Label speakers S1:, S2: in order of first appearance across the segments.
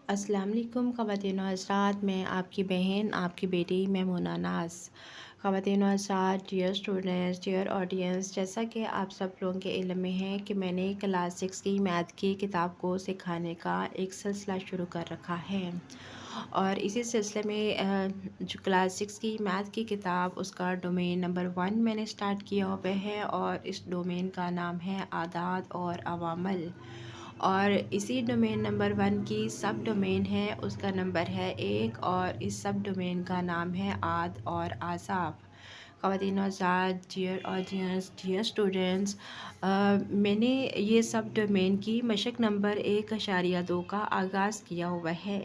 S1: अस्सलाम वालेकुम ख़वातीन और हज़रात, मैं आपकी बहन आपकी बेटी मैमूना नाज़। ख़वातीन और हज़रात, डियर स्टूडेंट्स, डियर ऑडियंस, जैसा कि आप सब लोगों के इल्म में है कि मैंने क्लास 6 की मैथ की किताब को सिखाने का एक सिलसिला शुरू कर रखा है। और इसी सिलसिले में जो क्लास 6 की मैथ की किताब उसका डोमेन नंबर 1 मैंने स्टार्ट किया हुआ है और इस डोमेन का नाम है आदाद और अवामल। और इसी डोमेन नंबर 1 की सब डोमेन है, उसका नंबर है 1 और इस सब डोमेन का नाम है आद और आसाफ। ख़वातीन हज़रात, डियर ऑडियंस, डियर स्टूडेंट्स, मैंने ये सब डोमेन की मशक नंबर 1.2 का आगाज़ किया हुआ है।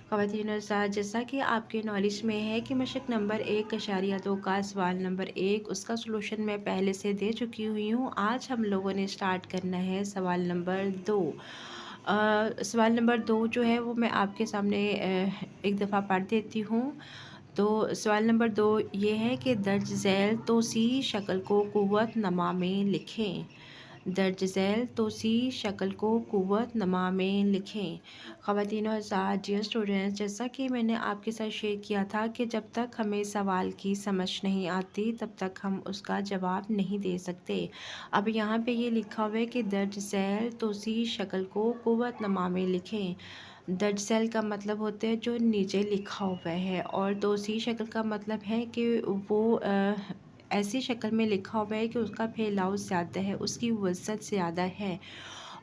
S1: ख़वातीन हज़रात, जैसा कि आपके नॉलेज में है कि मशक नंबर 1.2 का सवाल नंबर 1 उसका सलूशन मैं पहले से दे चुकी हुई हूँ। आज हम लोगों ने स्टार्ट करना है सवाल नंबर 2। सवाल नंबर 2 जो है वो मैं आपके सामने एक दफ़ा पढ़ देती हूँ। तो सवाल नंबर 2 ये है कि दर्ज झैल तोसी शक्ल को कुव्वत नमा में लिखें। दर्ज झैल तोसी शक्ल को कुव्वत नमा में लिखें। ख़वातीन और हज़रात, डियर स्टूडेंट्स, जैसा कि मैंने आपके साथ शेयर किया था कि जब तक हमें सवाल की समझ नहीं आती तब तक हम उसका जवाब नहीं दे सकते। अब यहाँ पे ये लिखा हुआ है कि दर्ज झैल तोसी शक्ल को कुव्वत नमा में लिखें। दर्ज झैल का मतलब होता है जो नीचे लिखा हुआ है, और तोसी शक्ल का मतलब है कि वो ऐसी शक्ल में लिखा हुआ है कि उसका फैलाव ज़्यादा है, उसकी वसअत ज़्यादा है।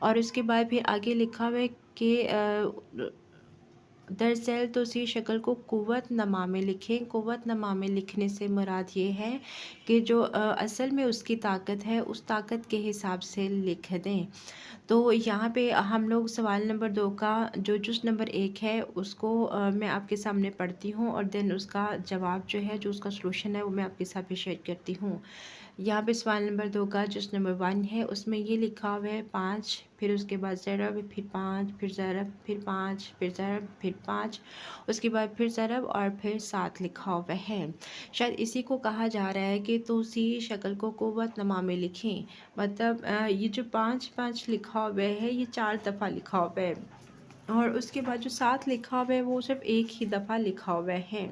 S1: और उसके बाद फिर आगे लिखा हुआ है कि दरअसल तो उसी शक्ल को कुव्वत नमा में लिखें। कुव्वत नमा में लिखने से मुराद ये है कि जो असल में उसकी ताकत है उस ताकत के हिसाब से लिख दें। तो यहाँ पे हम लोग सवाल नंबर 2 का जो जुज़ नंबर 1 है उसको मैं आपके सामने पढ़ती हूँ और देन उसका जवाब जो है, जो उसका सलूशन है, वो मैं आपके साथ भी शेयर करती हूँ। यहाँ पे सवाल नंबर 2 का जुज़ नंबर 1 है, उसमें ये लिखा हुआ है 5, फिर उसके बाद ज़रब, फिर 5, फिर ज़रब, फिर 5, फिर ज़रब, फिर 5, उसके बाद फिर ज़रब और फिर 7 लिखा हुआ है। शायद इसी को कहा जा रहा है कि तोसी शक्ल को कुव्वत नमा में लिखें। मतलब ये जो 5-5 लिखा हुआ है ये 4 दफ़ा लिखा हुआ है, और उसके बाद जो 7 लिखा हुआ है वो सिर्फ एक ही दफ़ा लिखा हुआ है।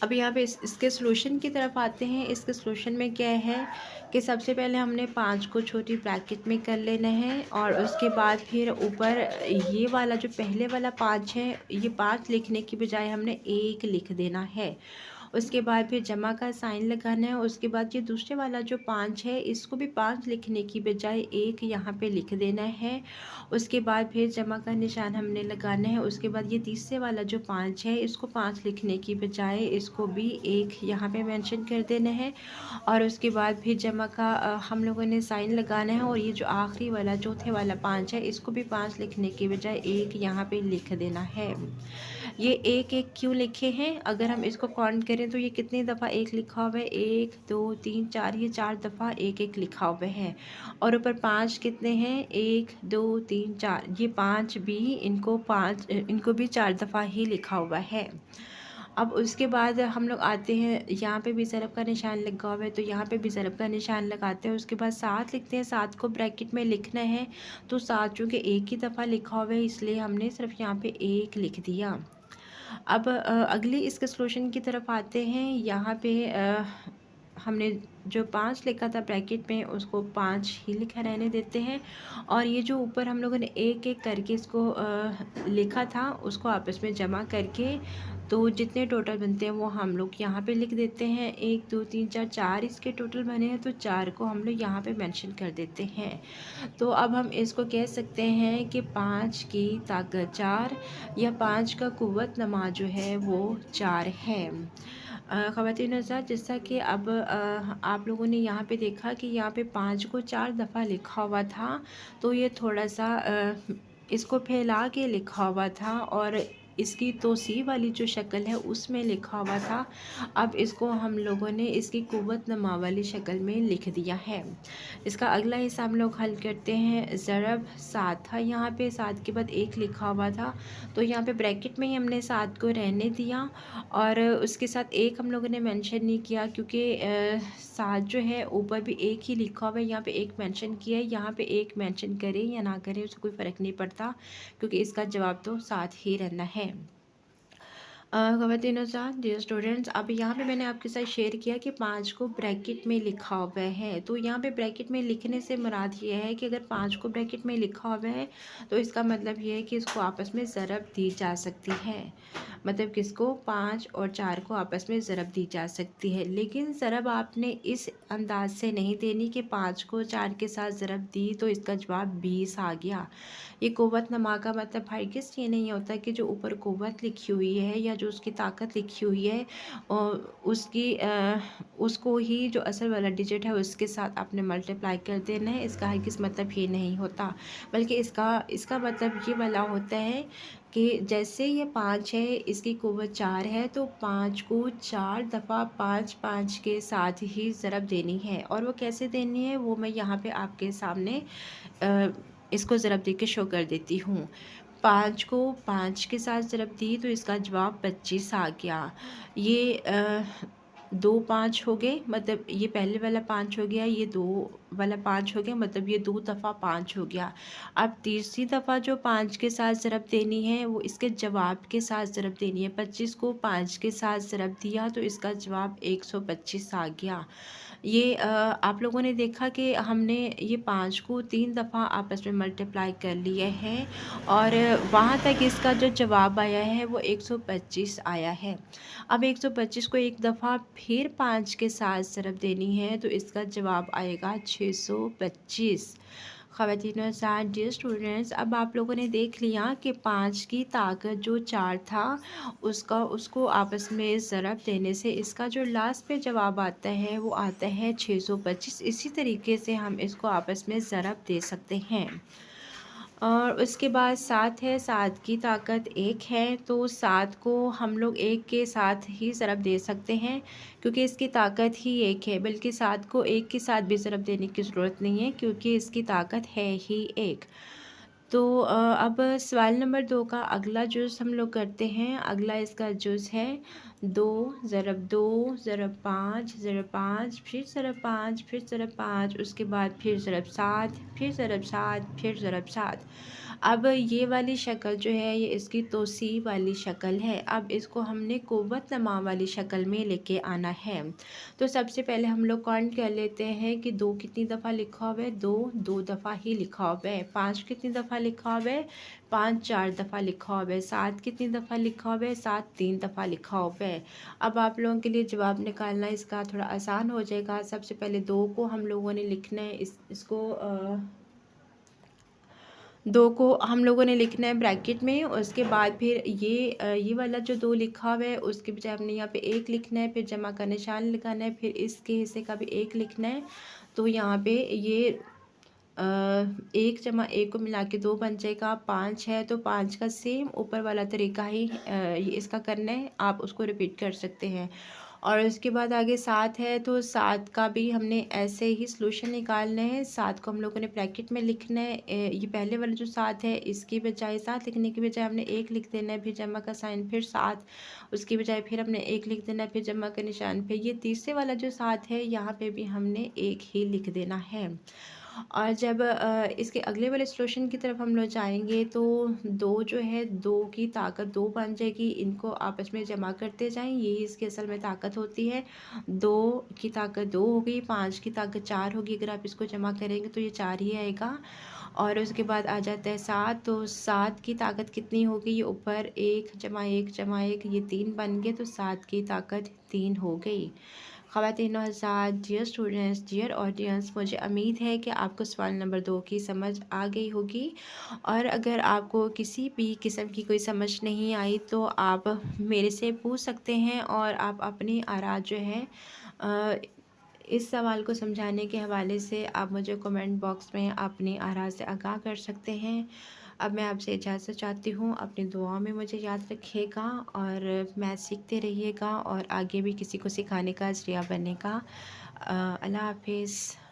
S1: अब यहाँ पे इसके सलूशन की तरफ आते हैं। इसके सलूशन में क्या है कि सबसे पहले हमने 5 को छोटी ब्रैकेट में कर लेना है, और उसके बाद फिर ऊपर ये वाला जो पहले वाला 5 है, ये 5 लिखने की बजाय हमने 1 लिख देना है। उसके बाद फिर जमा का साइन लगाना है। उसके बाद ये दूसरे वाला जो 5 है इसको भी 5 लिखने की बजाय 1 यहाँ पे लिख देना है। उसके बाद फिर जमा का निशान हमने लगाना है। उसके बाद ये तीसरे वाला जो 5 है इसको 5 लिखने की बजाय इसको भी 1 यहाँ पे मेंशन कर देना है। और उसके बाद फिर जमा का हम लोगों ने साइन लगाना है, और ये जो आखिरी वाला चौथे वाला 5 है इसको भी 5 लिखने की बजाय 1 यहाँ पे लिख देना है। ये 1-1 क्यों लिखे हैं? अगर हम इसको काउंट करें तो ये कितनी दफ़ा 1 लिखा हुआ है? 1, 2, 3, 4, ये 4 दफ़ा 1-1 लिखा हुआ है। और ऊपर 5 कितने हैं? 1, 2, 3, 4, ये 5 भी इनको भी 4 दफ़ा ही लिखा हुआ है। अब उसके बाद हम लोग आते हैं, यहाँ पे भी ज़रब का निशान लगा हुआ है तो यहाँ पे भी ज़रब का निशान लगाते हैं। उसके बाद 7 लिखते हैं। 7 को ब्रैकेट में लिखना है, तो 7 चूँकि एक ही दफ़ा लिखा हुआ है इसलिए हमने सिर्फ यहाँ पे 1 लिख दिया। अब अगली इसके सलूशन की तरफ आते हैं। यहाँ पे हमने जो 5 लिखा था ब्रैकेट में उसको 5 ही लिखा रहने देते हैं, और ये जो ऊपर हम लोगों ने एक-एक करके इसको लिखा था उसको आपस में जमा करके तो जितने टोटल बनते हैं वो हम लोग यहाँ पे लिख देते हैं। 1, 2, 3, 4, 4 इसके टोटल बने हैं तो 4 को हम लोग यहाँ पे मेंशन कर देते हैं। तो अब हम इसको कह सकते हैं कि 5 की ताकत 4, या 5 का कुव्वत नमा जो है वो 4 है। ख़वातीन हज़रात, जैसा कि अब आप लोगों ने यहाँ पे देखा कि यहाँ पे 5 को 4 दफ़ा लिखा हुआ था, तो ये थोड़ा सा इसको फैला के लिखा हुआ था, और इसकी तोसी वाली जो शक्ल है उसमें लिखा हुआ था, अब इसको हम लोगों ने इसकी कुव्वत नमा वाली शक्ल में लिख दिया है। इसका अगला हिस्सा हम लोग हल करते हैं। ज़रब 7 था, यहाँ पे 7 के बाद 1 लिखा हुआ था, तो यहाँ पे ब्रैकेट में ही हमने 7 को रहने दिया और उसके साथ 1 हम लोगों ने मेंशन नहीं किया, क्योंकि 7 जो है ऊपर भी 1 ही लिखा हुआ है, यहाँ पे 1 मेंशन किया है, यहाँ पे 1 मेंशन करें या ना करें उससे कोई फ़र्क नहीं पड़ता, क्योंकि इसका जवाब तो 7 ही रहना है। ख़वातीन हज़रात, डियर स्टूडेंट्स, अब यहाँ पे मैंने आपके साथ शेयर किया कि 5 को ब्रैकेट में लिखा हुआ है, तो यहाँ पे ब्रैकेट में लिखने से मुराद ये है कि अगर 5 को ब्रैकेट में लिखा हुआ है तो इसका मतलब ये है कि इसको आपस में ज़रब दी जा सकती है। मतलब किसको? 5 और 4 को आपस में ज़रब दी जा सकती है, लेकिन ज़रब आपने इस अंदाज से नहीं देनी कि 5 को 4 के साथ ज़रब दी तो इसका जवाब 20 आ गया। ये कुव्वत नमा का मतलब हरगिज़ ये नहीं होता कि जो ऊपर कुव्वत लिखी हुई है या जो उसकी ताकत लिखी हुई है और उसको ही जो असल वाला डिजिट है उसके साथ आपने मल्टीप्लाई कर देना है, इसका हरगिज़ मतलब ये नहीं होता। बल्कि इसका मतलब ये वाला होता है कि जैसे ये 5 है, इसकी कुव्वत 4 है, तो 5 को 4 दफ़ा 5 5 के साथ ही ज़रब देनी है। और वो कैसे देनी है वो मैं यहाँ पे आपके सामने इसको ज़रब दे के शो कर देती हूँ। 5 को 5 के साथ ज़रब दी तो इसका जवाब 25 आ गया। ये 2 5 हो गए, मतलब ये पहले वाला 5 हो गया, ये 2 वाला 5 हो गया, मतलब ये 2 दफ़ा 5 हो गया। अब तीसरी दफ़ा जो 5 के साथ ज़रब देनी है वो इसके जवाब के साथ ज़रब देनी है। 25 को 5 के साथ ज़रब दिया तो इसका जवाब 125 आ गया। ये आप लोगों ने देखा कि हमने ये 5 को 3 दफ़ा आपस में मल्टीप्लाई कर लिए हैं और वहाँ तक इसका जो जवाब आया है वो 125 आया है। अब 125 को एक दफ़ा फिर 5 के साथ ज़रब देनी है तो इसका जवाब आएगा 625। ख़वातीन और हज़रात, डियर स्टूडेंट्स, अब आप लोगों ने देख लिया कि 5 की ताकत जो 4 था उसको आपस में ज़रब देने से इसका जो लास्ट पे जवाब आता है वो आता है 625। इसी तरीके से हम इसको आपस में ज़रब दे सकते हैं। और उसके बाद 7 है, 7 की ताकत 1 है, तो 7 को हम लोग 1 के साथ ही ज़रब दे सकते हैं, क्योंकि इसकी ताकत ही 1 है। बल्कि 7 को 1 के साथ भी ज़रब देने की ज़रूरत नहीं है, क्योंकि इसकी ताकत है ही 1। तो अब सवाल नंबर 2 का अगला जुज़ हम लोग करते हैं। अगला इसका जुज़ है 2 ज़रब 2 ज़रब 5 ज़रब 5 फिर ज़रब 5 फिर ज़रब 5, उसके बाद फिर ज़रब 7 फिर ज़रब 7 फिर ज़रब 7। अब ये वाली शक्ल जो है ये इसकी तोसी वाली शक्ल है। अब इसको हमने कुव्वत नमा वाली शक्ल में लेके आना है। तो सबसे पहले हम लोग काउंट कर लेते हैं कि 2 कितनी दफ़ा लिखा हुआ है? 2 दफ़ा ही लिखा हुआ है। 5 कितनी दफ़ा लिखा हुआ है? 5 4 दफ़ा लिखा हुआ है। 7 कितनी दफ़ा लिखा हुआ है? 7 3 दफ़ा लिखा हुआ है। अब आप लोगों के लिए जवाब निकालना इसका थोड़ा आसान हो जाएगा। सबसे पहले 2 को हम लोगों ने लिखना है, इसको 2 को हम लोगों ने लिखना है ब्रैकेट में। उसके बाद फिर ये वाला जो 2 लिखा हुआ है उसके बजाय हमने यहाँ पे 1 लिखना है, फिर जमा का निशान लगाना है, फिर इसके हिस्से का भी 1 लिखना है। तो यहाँ पे ये 1 जमा 1 को मिला के 2 बन जाएगा। 5 है तो 5 का सेम ऊपर वाला तरीका ही ये इसका करना है, आप उसको रिपीट कर सकते हैं। और उसके बाद आगे 7 है तो 7 का भी हमने ऐसे ही सलूशन निकालना है। 7 को हम लोगों ने ब्रैकेट में लिखना है। ये पहले वाला जो 7 है इसकी बजाय 7 लिखने की बजाय हमने 1 लिख देना है, फिर जमा का साइन, फिर 7, उसकी बजाय फिर हमने 1 लिख देना है, फिर जमा का निशान। फिर ये तीसरे वाला जो 7 है यहाँ पे भी हमने 1 ही लिख देना है। और जब इसके अगले वाले सॉल्यूशन की तरफ हम लोग जाएंगे तो 2 जो है 2 की ताकत 2 बन जाएगी। इनको आपस में जमा करते जाएं, यही इसकी असल में ताकत होती है। 2 की ताकत 2 होगी, 5 की ताकत 4 होगी। अगर आप इसको जमा करेंगे तो ये 4 ही आएगा। और उसके बाद आ जाता है 7, तो 7 की ताकत कितनी होगी? ये ऊपर 1 जमा 1 जमा 1 ये 3 बन गए, तो 7 की ताकत 3 हो गई। ख़वातीन और हज़रात, डियर स्टूडेंट्स, डियर ऑडियंस, मुझे उम्मीद है कि आपको सवाल नंबर 2 की समझ आ गई होगी। और अगर आपको किसी भी किस्म की कोई समझ नहीं आई तो आप मेरे से पूछ सकते हैं और आप अपनी आरा जो है अ, इस सवाल को समझाने के हवाले से आप मुझे कमेंट बॉक्स में अपनी आरा से आगाह कर सकते हैं। अब मैं आपसे इजाज़त चाहती हूँ, अपनी दुआओं में मुझे याद रखिएगा और मैथ सीखते रहिएगा और आगे भी किसी को सिखाने का ज़रिया बनेगा। अल्लाह हाफ़िज़।